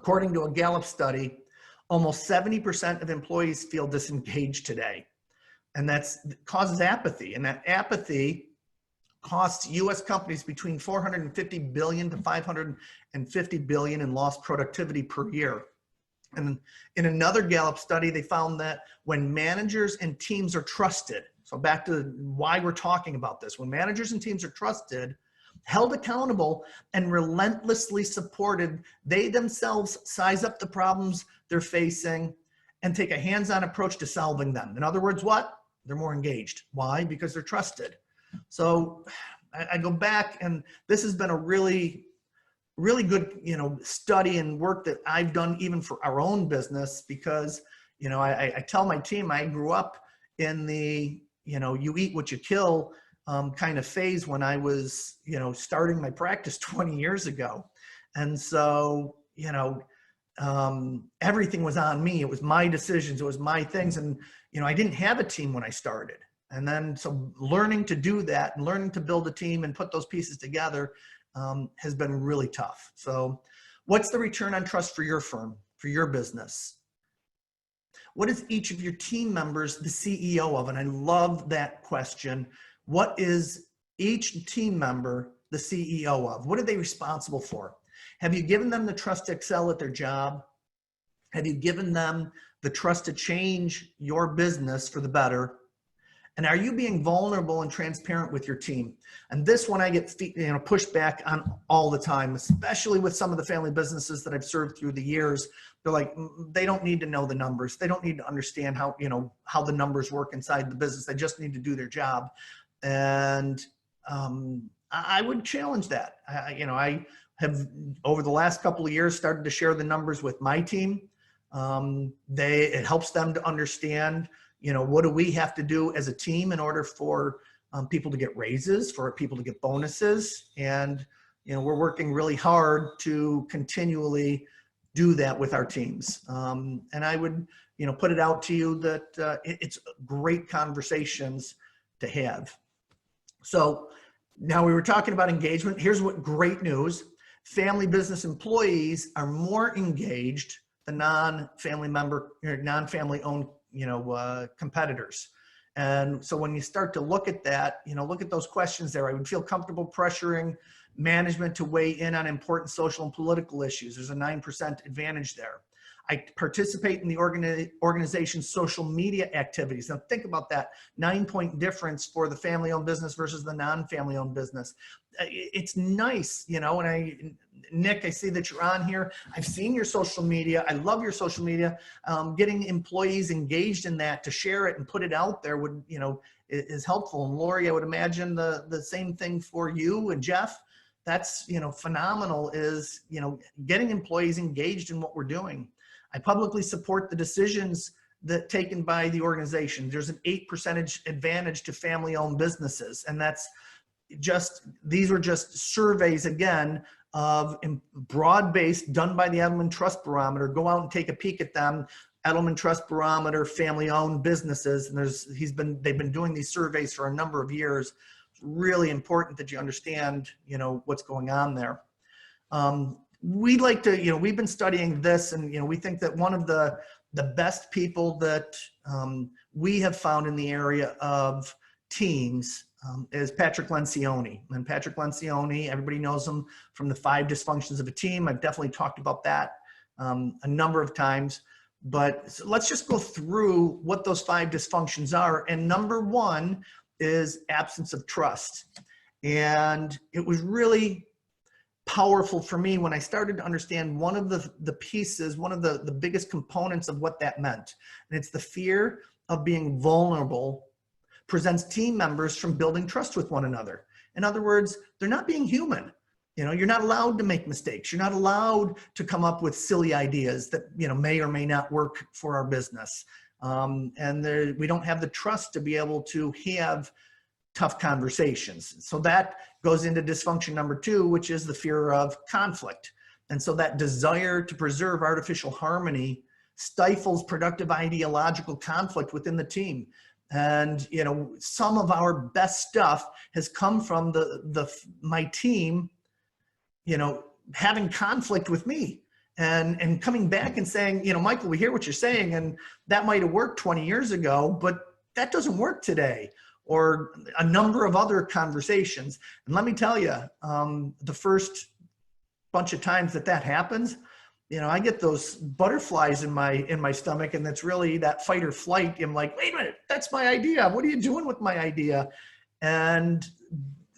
According to a Gallup study, almost 70% of employees feel disengaged today. And that causes apathy. And that apathy costs U.S. companies between $450 billion to $550 billion in lost productivity per year. And in another Gallup study, they found that when managers and teams are trusted, so back to why we're talking about this, when managers and teams are trusted, held accountable, and relentlessly supported, they themselves size up the problems they're facing and take a hands-on approach to solving them. In other words, what? They're more engaged. Why? Because they're trusted. So I go back, and this has been a really good, study and work that I've done even for our own business, because, I tell my team, I grew up in the, you eat what you kill kind of phase when I was, starting my practice 20 years ago. And so, everything was on me. It was my decisions. It was my things. And, I didn't have a team when I started. And then, so learning to do that and learning to build a team and put those pieces together has been really tough. So what's the return on trust for your firm, for your business? What is each of your team members the CEO of? And I love that question. What is each team member the CEO of? What are they responsible for? Have you given them the trust to excel at their job? Have you given them the trust to change your business for the better? And are you being vulnerable and transparent with your team? And this one I get pushed back on all the time, especially with some of the family businesses that I've served through the years. They're like, they don't need to know the numbers. They don't need to understand how the numbers work inside the business. They just need to do their job. And I would challenge that. I have, over the last couple of years, started to share the numbers with my team. It helps them to understand, what do we have to do as a team in order for people to get raises, for people to get bonuses. And, we're working really hard to continually do that with our teams. And I would, put it out to you that it's great conversations to have. So now we were talking about engagement. Here's what great news. Family business employees are more engaged than non-family member or non-family owned competitors. And so when you start to look at that, look at those questions there. I would feel comfortable pressuring management to weigh in on important social and political issues. There's a 9% advantage there. I participate in the organization's social media activities. Now think about that 9-point difference for the family-owned business versus the non-family-owned business. It's nice, and Nick, I see that you're on here. I've seen your social media. I love your social media. Getting employees engaged in that to share it and put it out there would, is helpful. And Lori, I would imagine the same thing for you and Jeff. That's, phenomenal, is, getting employees engaged in what we're doing. I publicly support the decisions that taken by the organization. There's an 8% advantage to family-owned businesses. And that's these were just surveys, again, of broad-based, done by the Edelman Trust Barometer. Go out and take a peek at them. Edelman Trust Barometer, family-owned businesses. And they've been doing these surveys for a number of years. It's really important that you understand, what's going on there. We'd like to, we've been studying this, and, we think that one of the best people that we have found in the area of teams is Patrick Lencioni. And Patrick Lencioni, everybody knows him from the 5 dysfunctions of a team. I've definitely talked about that a number of times, but so let's just go through what those 5 dysfunctions are. And number 1 is absence of trust. And it was really powerful for me when I started to understand one of the pieces, one of the biggest components of what that meant. And it's the fear of being vulnerable prevents team members from building trust with one another. In other words, they're not being human. You're not allowed to make mistakes. You're not allowed to come up with silly ideas that, may or may not work for our business. And we don't have the trust to be able to have tough conversations. So that goes into dysfunction number 2, which is the fear of conflict. And so that desire to preserve artificial harmony stifles productive ideological conflict within the team. And, some of our best stuff has come from my team, having conflict with me. and coming back and saying, you know, Michael, we hear what you're saying, and that might have worked 20 years ago, but that doesn't work today, or a number of other conversations. And let me tell you, the first bunch of times that happens, you know, I get those butterflies in my stomach, and that's really that fight or flight. I'm like, wait a minute, that's my idea. What are you doing with my idea? And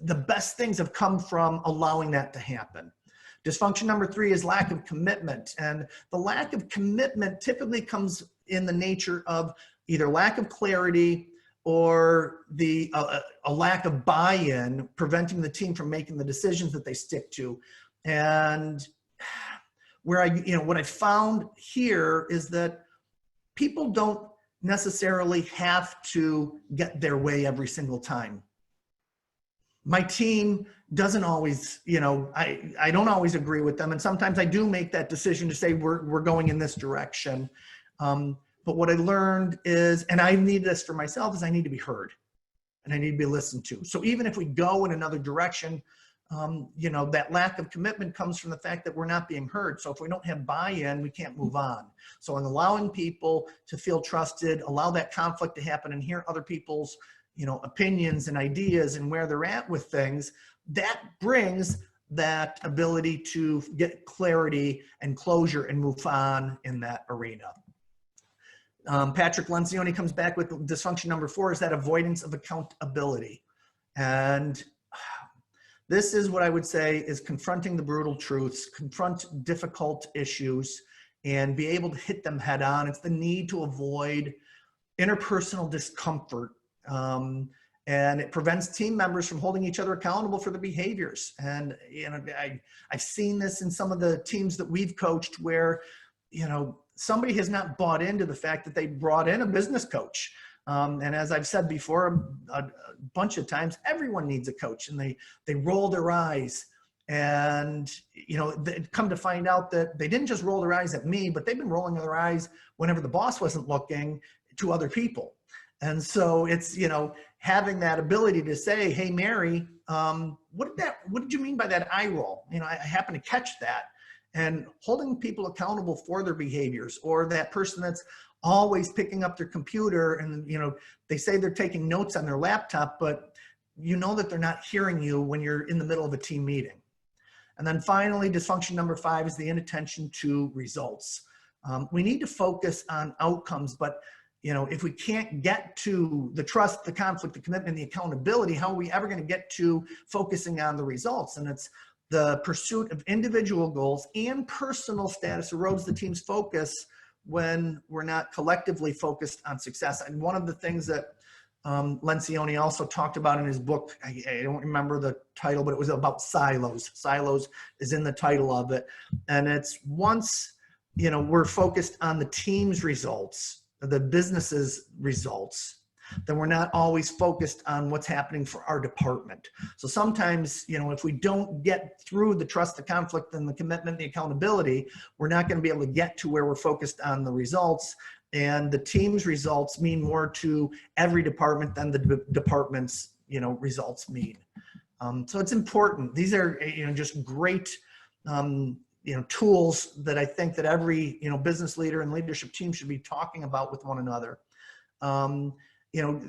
the best things have come from allowing that to happen. Dysfunction number 3 is lack of commitment. And the lack of commitment typically comes in the nature of either lack of clarity or a lack of buy-in, preventing the team from making the decisions that they stick to. And what I found here is that people don't necessarily have to get their way every single time. My team doesn't always, you know, I don't always agree with them. And sometimes I do make that decision to say, we're going in this direction. But what I learned is, and I need this for myself, is I need to be heard and I need to be listened to. So even if we go in another direction, you know, that lack of commitment comes from the fact that we're not being heard. So if we don't have buy-in, we can't move on. So in allowing people to feel trusted, allow that conflict to happen and hear other people's, you know, opinions and ideas and where they're at with things, that brings that ability to get clarity and closure and move on in that arena. Patrick Lencioni comes back with dysfunction number 4 is that avoidance of accountability. And this is what I would say is confronting the brutal truths, confront difficult issues, and be able to hit them head on. It's the need to avoid interpersonal discomfort. And it prevents team members from holding each other accountable for their behaviors. And, you know, I've seen this in some of the teams that we've coached where, you know, somebody has not bought into the fact that they brought in a business coach. And as I've said before, a bunch of times, everyone needs a coach, and they roll their eyes. And, you know, they come to find out that they didn't just roll their eyes at me, but they've been rolling their eyes whenever the boss wasn't looking to other people. And so it's, you know, having that ability to say, hey, Mary, what did you mean by that eye roll? You know, I happen to catch that. And holding people accountable for their behaviors, or that person that's always picking up their computer and, you know, they say they're taking notes on their laptop, but you know that they're not hearing you when you're in the middle of a team meeting. And then finally, dysfunction number 5 is the inattention to results. We need to focus on outcomes, but, you know, if we can't get to the trust, the conflict, the commitment, the accountability, how are we ever going to get to focusing on the results? And it's the pursuit of individual goals and personal status erodes the team's focus when we're not collectively focused on success. And one of the things that Lencioni also talked about in his book, I don't remember the title, but it was about silos. Silos is in the title of it. And it's once, you know, we're focused on the team's results, the business's results, then we're not always focused on what's happening for our department. So sometimes, you know, if we don't get through the trust, the conflict, and the commitment, the accountability, we're not going to be able to get to where we're focused on the results. And the team's results mean more to every department than the department's, you know, results mean. So it's important. These are, you know, just great, you know, tools that I think that every, you know, business leader and leadership team should be talking about with one another. You know,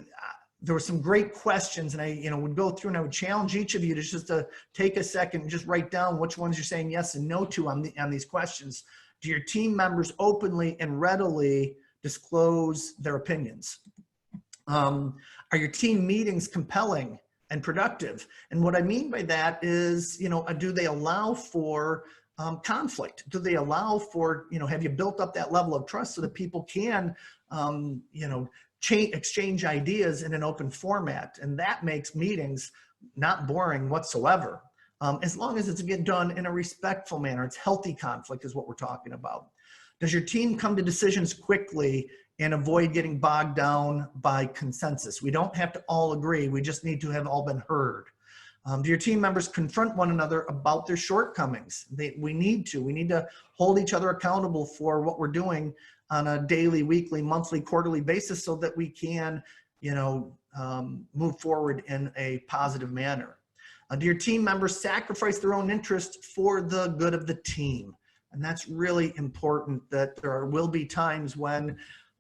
there were some great questions, and I, you know, would go through and I would challenge each of you to just to take a second and just write down which ones you're saying yes and no to on these questions. Do your team members openly and readily disclose their opinions? Are your team meetings compelling and productive? And what I mean by that is, you know, do they allow for conflict? Do they allow for, you know, have you built up that level of trust so that people can, you know, exchange ideas in an open format? And that makes meetings not boring whatsoever, as long as it's get done in a respectful manner. It's healthy conflict is what we're talking about. Does your team come to decisions quickly and avoid getting bogged down by consensus? We don't have to all agree. We just need to have all been heard. Do your team members confront one another about their shortcomings? We need to hold each other accountable for what we're doing on a daily, weekly, monthly, quarterly basis so that we can, you know, move forward in a positive manner. Do your team members sacrifice their own interest for the good of the team? And that's really important, that there will be times when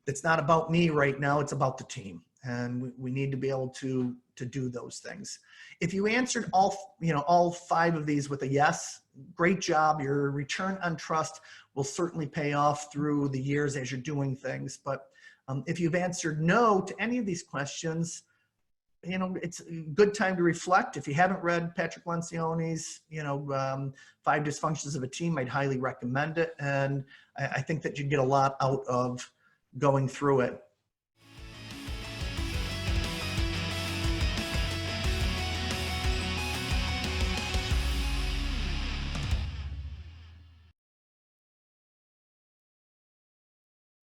it's not about me right now, it's about the team. And we need to be able to do those things. If you answered all 5 of these with a yes, great job. Your return on trust will certainly pay off through the years as you're doing things. But if you've answered no to any of these questions, it's a good time to reflect. If you haven't read Patrick Lencioni's, 5 Dysfunctions of a Team, I'd highly recommend it. And I think that you'd get a lot out of going through it.